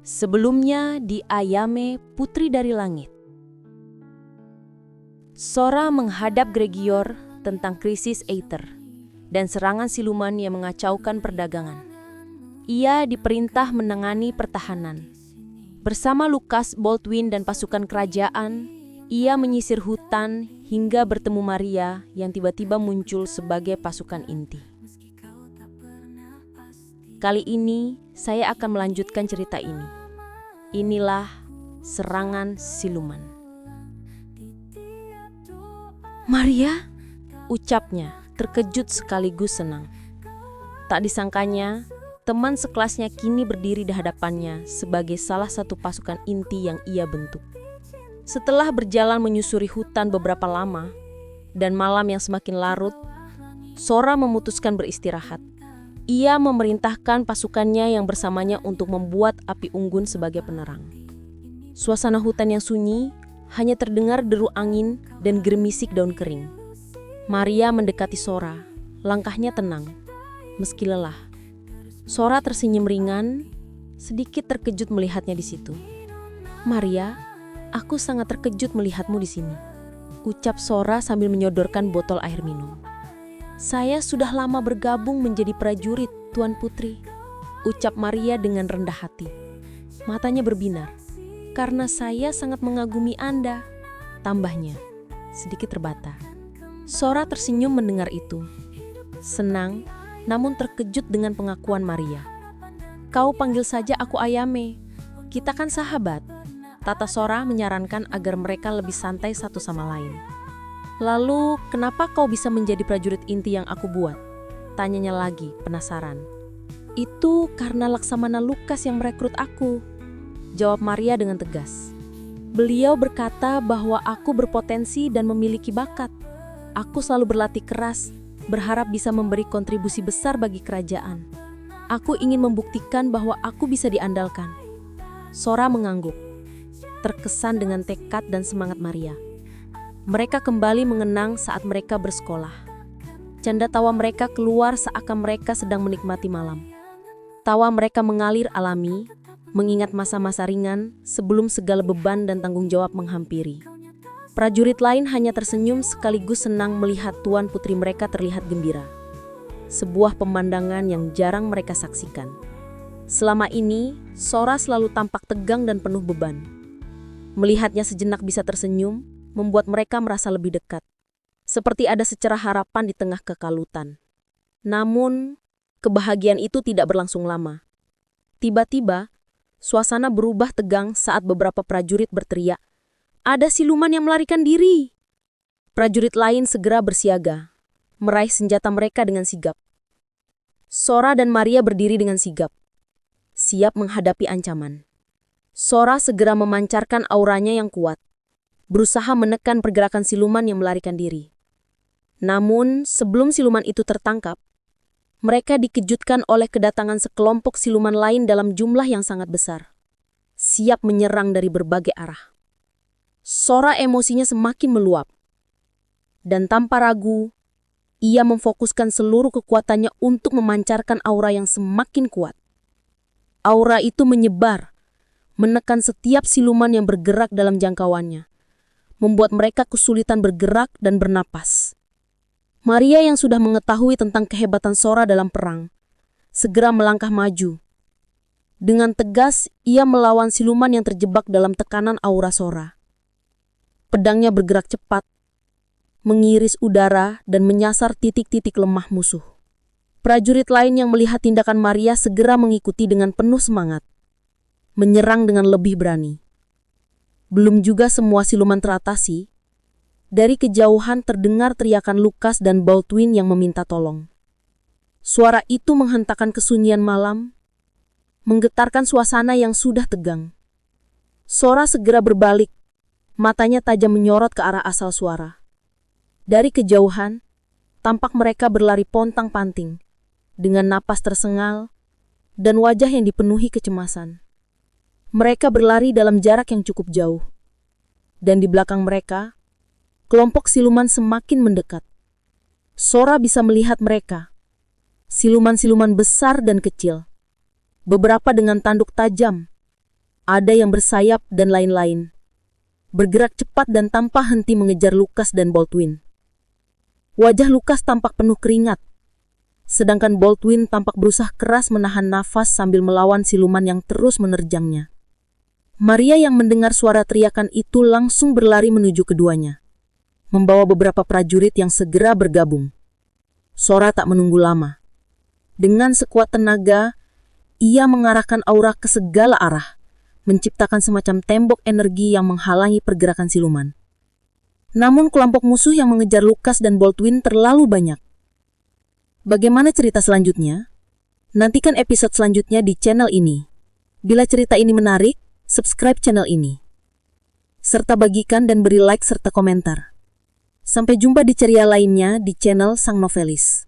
Sebelumnya di Ayame, Putri dari Langit. Sora menghadap Gregor tentang krisis Aether dan serangan siluman yang mengacaukan perdagangan. Ia diperintah menangani pertahanan. Bersama Lucas, Baldwin, dan pasukan kerajaan, ia menyisir hutan hingga bertemu Maria yang tiba-tiba muncul sebagai pasukan inti. Kali ini, saya akan melanjutkan cerita ini. Inilah serangan siluman. Maria, ucapnya, terkejut sekaligus senang. Tak disangkanya, teman sekelasnya kini berdiri di hadapannya sebagai salah satu pasukan inti yang ia bentuk. Setelah berjalan menyusuri hutan beberapa lama, dan malam yang semakin larut, Sora memutuskan beristirahat. Ia memerintahkan pasukannya yang bersamanya untuk membuat api unggun sebagai penerang. Suasana hutan yang sunyi, hanya terdengar deru angin dan gerimisik daun kering. Maria mendekati Sora, langkahnya tenang, meski lelah. Sora tersenyum ringan, sedikit terkejut melihatnya di situ. "Maria, aku sangat terkejut melihatmu di sini," ucap Sora sambil menyodorkan botol air minum. "Saya sudah lama bergabung menjadi prajurit, Tuan Putri," ucap Maria dengan rendah hati. Matanya berbinar. "Karena saya sangat mengagumi Anda," tambahnya, sedikit terbata. Sora tersenyum mendengar itu. Senang, namun terkejut dengan pengakuan Maria. "Kau panggil saja aku Ayame. Kita kan sahabat," Tata Sora menyarankan agar mereka lebih santai satu sama lain. "Lalu, kenapa kau bisa menjadi prajurit inti yang aku buat?" tanyanya lagi, penasaran. "Itu karena Laksamana Lucas yang merekrut aku," jawab Maria dengan tegas. "Beliau berkata bahwa aku berpotensi dan memiliki bakat. Aku selalu berlatih keras, berharap bisa memberi kontribusi besar bagi kerajaan. Aku ingin membuktikan bahwa aku bisa diandalkan." Sora mengangguk, terkesan dengan tekad dan semangat Maria. Mereka kembali mengenang saat mereka bersekolah. Canda tawa mereka keluar seakan mereka sedang menikmati malam. Tawa mereka mengalir alami, mengingat masa-masa ringan sebelum segala beban dan tanggung jawab menghampiri. Prajurit lain hanya tersenyum sekaligus senang melihat tuan putri mereka terlihat gembira. Sebuah pemandangan yang jarang mereka saksikan. Selama ini, Sora selalu tampak tegang dan penuh beban. Melihatnya sejenak bisa tersenyum, membuat mereka merasa lebih dekat. Seperti ada secerah harapan di tengah kekalutan. Namun, kebahagiaan itu tidak berlangsung lama. Tiba-tiba, suasana berubah tegang saat beberapa prajurit berteriak, "Ada siluman yang melarikan diri!" Prajurit lain segera bersiaga, meraih senjata mereka dengan sigap. Sora dan Maria berdiri dengan sigap, siap menghadapi ancaman. Sora segera memancarkan auranya yang kuat, berusaha menekan pergerakan siluman yang melarikan diri. Namun, sebelum siluman itu tertangkap, mereka dikejutkan oleh kedatangan sekelompok siluman lain dalam jumlah yang sangat besar, siap menyerang dari berbagai arah. Sora emosinya semakin meluap, dan tanpa ragu, ia memfokuskan seluruh kekuatannya untuk memancarkan aura yang semakin kuat. Aura itu menyebar, menekan setiap siluman yang bergerak dalam jangkauannya, membuat mereka kesulitan bergerak dan bernapas. Maria yang sudah mengetahui tentang kehebatan Sora dalam perang, segera melangkah maju. Dengan tegas, ia melawan siluman yang terjebak dalam tekanan aura Sora. Pedangnya bergerak cepat, mengiris udara dan menyasar titik-titik lemah musuh. Prajurit lain yang melihat tindakan Maria segera mengikuti dengan penuh semangat, menyerang dengan lebih berani. Belum juga semua siluman teratasi, dari kejauhan terdengar teriakan Lucas dan Baldwin yang meminta tolong. Suara itu menghentakkan kesunyian malam, menggetarkan suasana yang sudah tegang. Sora segera berbalik, matanya tajam menyorot ke arah asal suara. Dari kejauhan, tampak mereka berlari pontang-panting, dengan napas tersengal dan wajah yang dipenuhi kecemasan. Mereka berlari dalam jarak yang cukup jauh. Dan di belakang mereka, kelompok siluman semakin mendekat. Sora bisa melihat mereka, siluman-siluman besar dan kecil, beberapa dengan tanduk tajam, ada yang bersayap, dan lain-lain. Bergerak cepat dan tanpa henti mengejar Lucas dan Baldwin. Wajah Lucas tampak penuh keringat, sedangkan Baldwin tampak berusaha keras menahan nafas sambil melawan siluman yang terus menerjangnya. Maria yang mendengar suara teriakan itu langsung berlari menuju keduanya, membawa beberapa prajurit yang segera bergabung. Sora tak menunggu lama. Dengan sekuat tenaga, ia mengarahkan aura ke segala arah, menciptakan semacam tembok energi yang menghalangi pergerakan siluman. Namun kelompok musuh yang mengejar Lucas dan Baldwin terlalu banyak. Bagaimana cerita selanjutnya? Nantikan episode selanjutnya di channel ini. Bila cerita ini menarik, subscribe channel ini. Serta bagikan dan beri like serta komentar. Sampai jumpa di ceria lainnya di channel Sang Novelis.